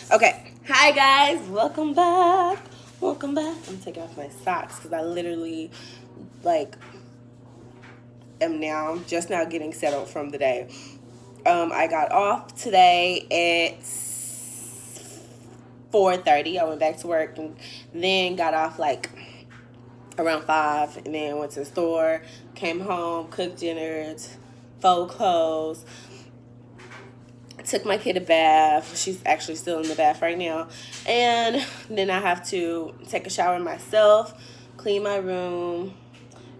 Okay. Hi guys. Welcome back. Welcome back. I'm taking off my socks because I literally like am now just now getting settled from the day. I got off today at 4:30. I went back to work and then got off like around 5 and then went to the store, came home, cooked dinner, fold clothes, took my kid a bath. She's actually still in the bath right now. And then I have to take a shower myself, clean my room,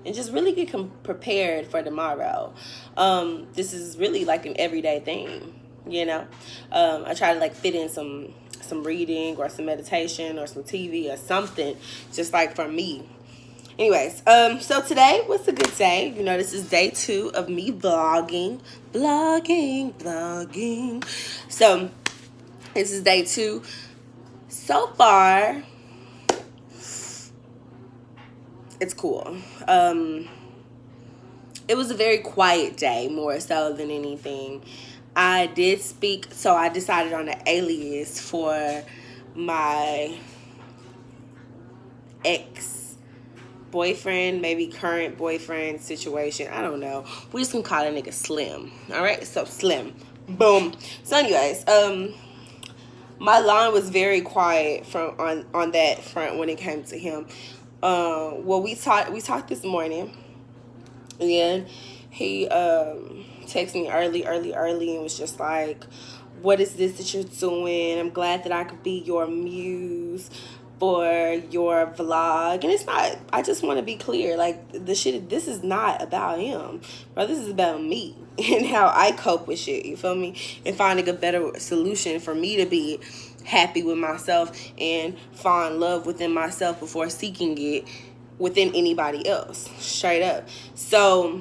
and just really get prepared for tomorrow. This is really like an everyday thing, you know. I try to like fit in some reading or some meditation or some TV or something, just like for me. Anyways, so today was a good day. You know, this is day 2 of me vlogging. So, this is day 2. So far, it's cool. It was a very quiet day, more so than anything. I did speak, so I decided on an alias for my ex-boyfriend, maybe current boyfriend situation. I don't know. We just gonna call that nigga Slim. Alright? So Slim. Boom. So anyways, my line was very quiet from on that front when it came to him. Well, we talked this morning, and he texted me early and was just like, what is this that you're doing? I'm glad that I could be your muse for your vlog. And it's not, I just want to be clear, like, this is not about him, bro. This is about me and how I cope with shit, you feel me? And finding a better solution for me to be happy with myself and find love within myself before seeking it within anybody else, straight up. So,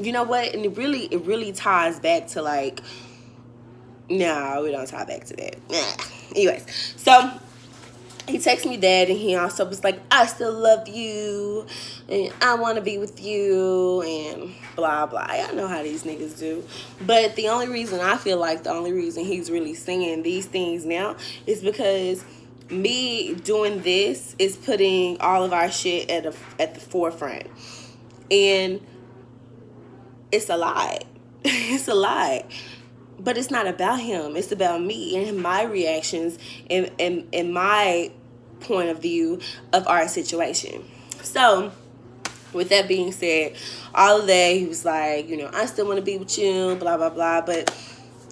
you know what? And it really ties back to like, no, we don't tie back to that. Anyways, so he texted me that, and he also was like, I still love you, and I want to be with you, and blah, blah. I know how these niggas do. But the only reason he's really saying these things now is because me doing this is putting all of our shit at the forefront. And it's a lie. It's a lie. But it's not about him. It's about me and my reactions and my point of view of our situation. So, with that being said, all of that, he was like, you know, I still want to be with you, blah, blah, blah. But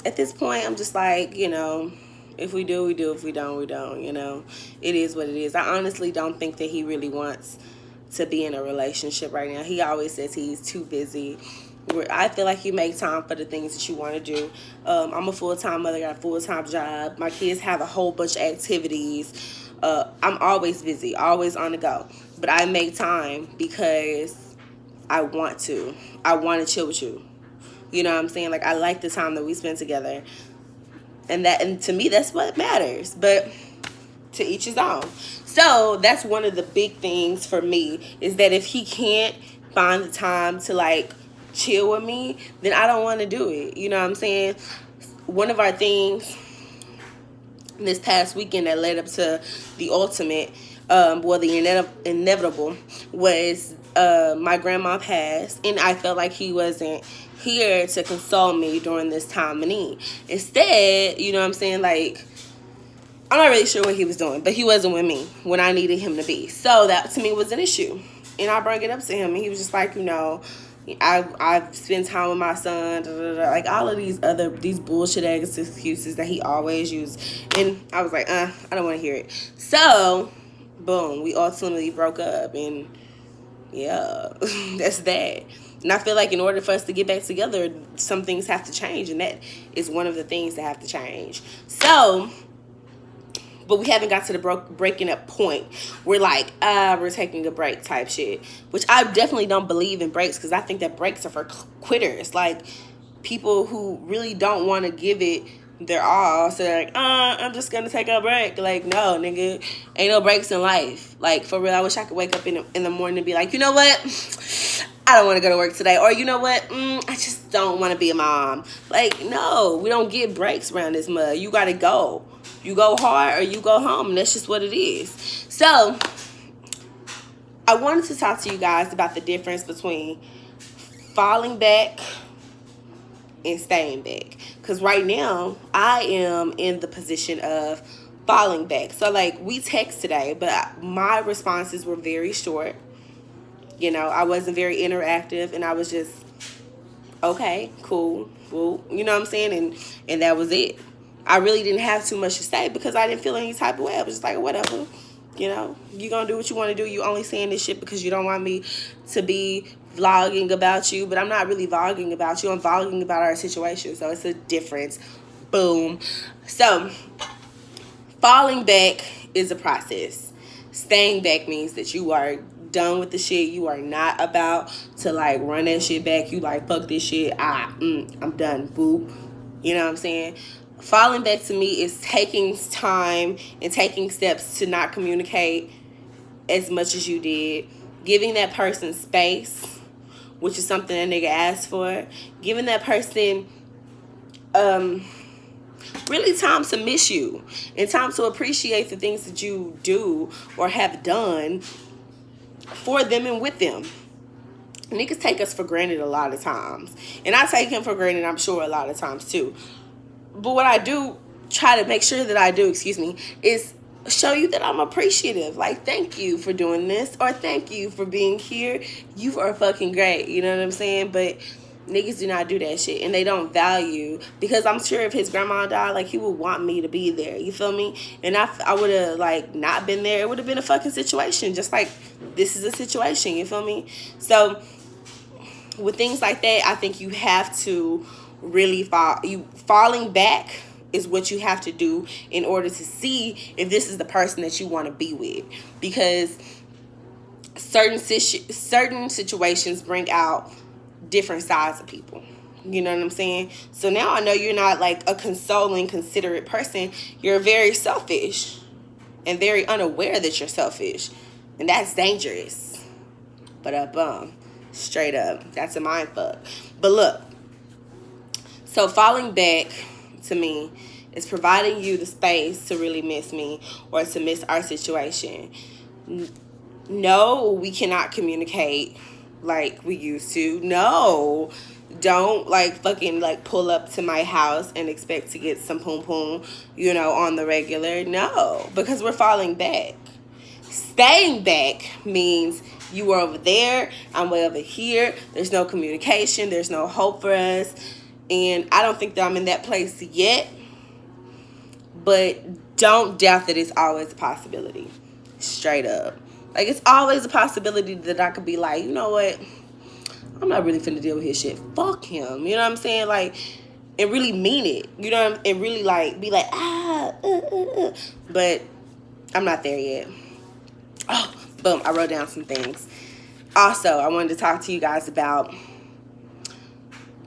at this point, I'm just like, you know, if we do, we do. If we don't, we don't, you know. It is what it is. I honestly don't think that he really wants to be in a relationship right now. He always says he's too busy. I feel like you make time for the things that you want to do. I'm a full-time mother, got a full-time job. My kids have a whole bunch of activities. I'm always busy, always on the go. But I make time because I want to. I want to chill with you. You know what I'm saying? Like, I like the time that we spend together. And to me, that's what matters. But to each his own. So that's one of the big things for me, is that if he can't find the time to like chill with me, then I don't want to do it. You know what I'm saying? One of our things this past weekend that led up to the ultimate, the inevitable, was my grandma passed, and I felt like he wasn't here to console me during this time of need. Instead, you know what I'm saying, like, I'm not really sure what he was doing, but he wasn't with me when I needed him to be. So that to me was an issue. And I brought it up to him, and he was just like, you know, I spend time with my son, like all of these bullshit ass excuses that he always uses. And I was like, I don't want to hear it. So, boom, we ultimately broke up, and yeah, that's that. And I feel like in order for us to get back together, some things have to change, and that is one of the things that have to change. So, but we haven't got to the breaking up point. We're like, we're taking a break type shit. Which I definitely don't believe in breaks, because I think that breaks are for quitters. Like, people who really don't want to give it their all. So they're like, I'm just going to take a break. Like, no, nigga. Ain't no breaks in life. Like, for real, I wish I could wake up in the morning and be like, you know what? I don't want to go to work today. Or, you know what? I just don't want to be a mom. Like, no, we don't get breaks around this mud. You got to go. You go hard or you go home. And that's just what it is. So, I wanted to talk to you guys about the difference between falling back and staying back. Because right now, I am in the position of falling back. So, like, we text today, but my responses were very short. You know, I wasn't very interactive, and I was just, okay, cool, well, you know what I'm saying? And that was it. I really didn't have too much to say because I didn't feel any type of way. I was just like, whatever. You know, you gonna do what you want to do. You only saying this shit because you don't want me to be vlogging about you. But I'm not really vlogging about you. I'm vlogging about our situation. So it's a difference. Boom. So falling back is a process. Staying back means that you are done with the shit. You are not about to like run that shit back. You like, fuck this shit. I'm done. Boop. You know what I'm saying? Falling back to me is taking time and taking steps to not communicate as much as you did. Giving that person space, which is something that nigga asked for. Giving that person really time to miss you and time to appreciate the things that you do or have done for them and with them. Niggas take us for granted a lot of times. And I take him for granted, I'm sure, a lot of times too. But what I do try to make sure that I do, is show you that I'm appreciative. Like, thank you for doing this, or thank you for being here. You are fucking great. You know what I'm saying? But niggas do not do that shit, and they don't value, because I'm sure if his grandma died, like, he would want me to be there. You feel me? And I would have, like, not been there. It would have been a fucking situation, just like this is a situation. You feel me? So with things like that, I think you have to really falling back is what you have to do in order to see if this is the person that you want to be with, because certain situations bring out different sides of people. You know what I'm saying? So now I know you're not like a consoling, considerate person. You're very selfish and very unaware that you're selfish, and that's dangerous. But straight up, that's a mind fuck. But look, so falling back to me is providing you the space to really miss me or to miss our situation. No, we cannot communicate like we used to. No, don't like fucking like pull up to my house and expect to get some poom poom, you know, on the regular. No, because we're falling back. Staying back means you are over there, I'm way over here. There's no communication. There's no hope for us. And I don't think that I'm in that place yet. But don't doubt that it's always a possibility. Straight up. Like, it's always a possibility that I could be like, you know what? I'm not really finna deal with his shit. Fuck him. You know what I'm saying? Like, and really mean it. You know what I'm saying? And really, like, be like, But I'm not there yet. Oh, boom. I wrote down some things. Also, I wanted to talk to you guys about...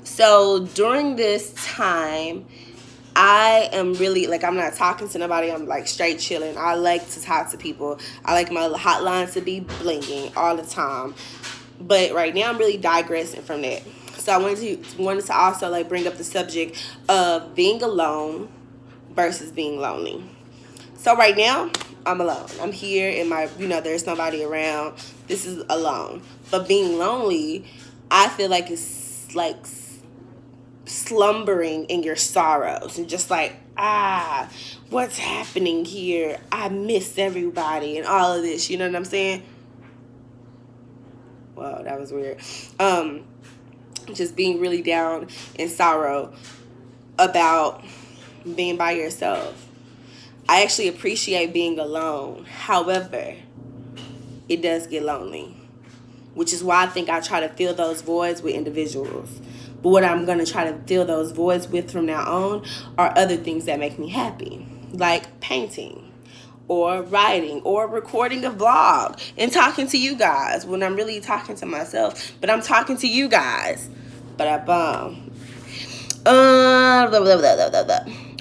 So, during this time, I am really, like, I'm not talking to nobody. I'm, like, straight chilling. I like to talk to people. I like my hotline to be blinging all the time. But right now, I'm really digressing from that. So, I wanted to also, like, bring up the subject of being alone versus being lonely. So, right now, I'm alone. I'm here in my, you know, there's nobody around. This is alone. But being lonely, I feel like it's, like, slumbering in your sorrows and just like, what's happening here? I miss everybody and all of this. You know what I'm saying? Wow, that was weird. Just being really down in sorrow about being by yourself. I actually appreciate being alone. However, it does get lonely, which is why I think I try to fill those voids with individuals. But what I'm going to try to fill those voids with from now on are other things that make me happy, like painting or writing or recording a vlog and talking to you guys when I'm really talking to myself. But I'm talking to you guys.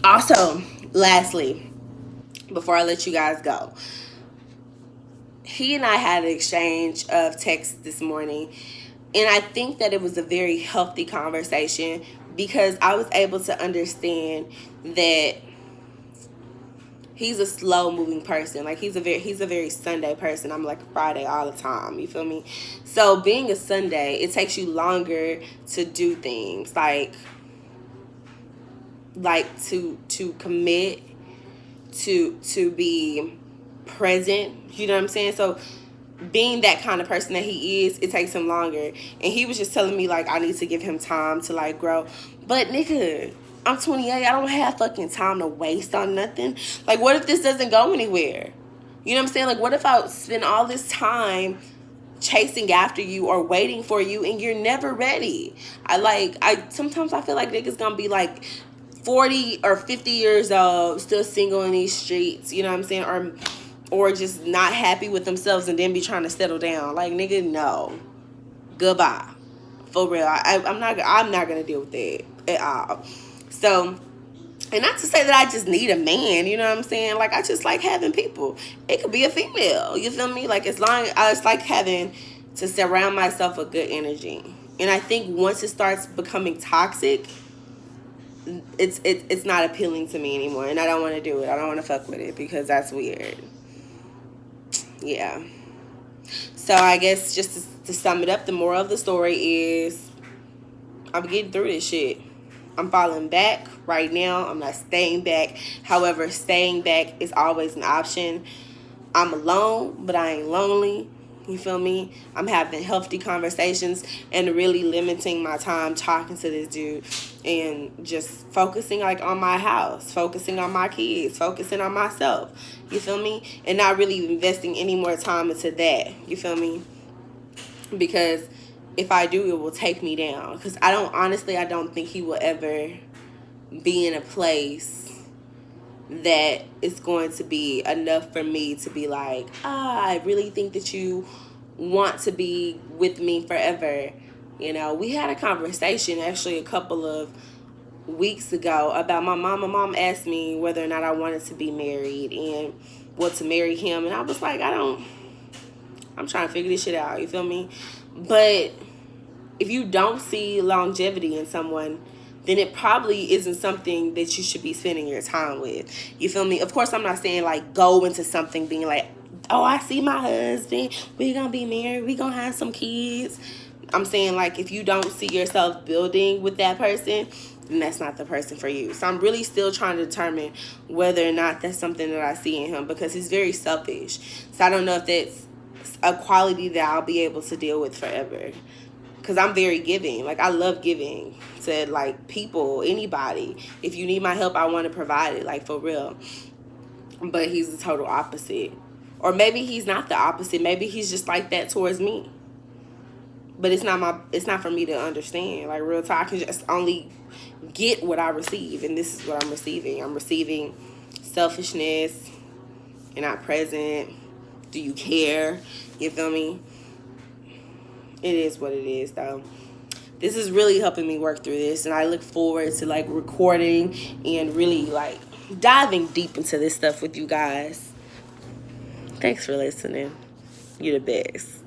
Also, lastly, before I let you guys go, he and I had an exchange of texts this morning. And I think that it was a very healthy conversation because I was able to understand that he's a slow moving person. Like he's a very Sunday person. I'm like Friday all the time. You feel me? So being a Sunday, it takes you longer to do things to commit, to be present. You know what I'm saying? So being that kind of person that he is, it takes him longer. And he was just telling me like I need to give him time to like grow. But nigga, I'm 28. I don't have fucking time to waste on nothing. Like, what if this doesn't go anywhere? You know what I'm saying? Like, what if I spend all this time chasing after you or waiting for you and you're never ready? I sometimes I feel like niggas gonna be like 40 or 50 years old, still single in these streets. You know what I'm saying? Or just not happy with themselves and then be trying to settle down. Like, nigga, no. Goodbye. For real. I'm not gonna deal with that at all. So, and not to say that I just need a man, you know what I'm saying? Like, I just like having people. It could be a female, you feel me? Like, as long I just like having to surround myself with good energy. And I think once it starts becoming toxic, it's not appealing to me anymore. And I don't want to do it. I don't want to fuck with it because that's weird. Yeah. So I guess just to sum it up, the moral of the story is I'm getting through this shit. I'm falling back right now. I'm not staying back. However, staying back is always an option. I'm alone, but I ain't lonely. You feel me? I'm having healthy conversations and really limiting my time talking to this dude and just focusing like on my house, focusing on my kids, focusing on myself. You feel me? And not really investing any more time into that. You feel me? Because if I do, it will take me down. Because I don't think he will ever be in a place that it's going to be enough for me to be like, I really think that you want to be with me forever. You know, we had a conversation actually a couple of weeks ago about my mom. My mom asked me whether or not I wanted to be married and what to marry him. And I was like, I'm trying to figure this shit out. You feel me? But if you don't see longevity in someone, then it probably isn't something that you should be spending your time with. You feel me? Of course, I'm not saying like go into something being like, oh, I see my husband. We're going to be married. We're going to have some kids. I'm saying like if you don't see yourself building with that person, then that's not the person for you. So I'm really still trying to determine whether or not that's something that I see in him because he's very selfish. So I don't know if that's a quality that I'll be able to deal with forever. Because I'm very giving. Like, I love giving to, like, people, anybody. If you need my help, I want to provide it, like, for real. But he's the total opposite. Or maybe he's not the opposite. Maybe he's just like that towards me. But it's not for me to understand. Like, real talk, I can just only get what I receive. And this is what I'm receiving. I'm receiving selfishness. You're not present. Do you care? You feel me? It is what it is, though. This is really helping me work through this, and I look forward to like recording and really like diving deep into this stuff with you guys. Thanks for listening. You're the best.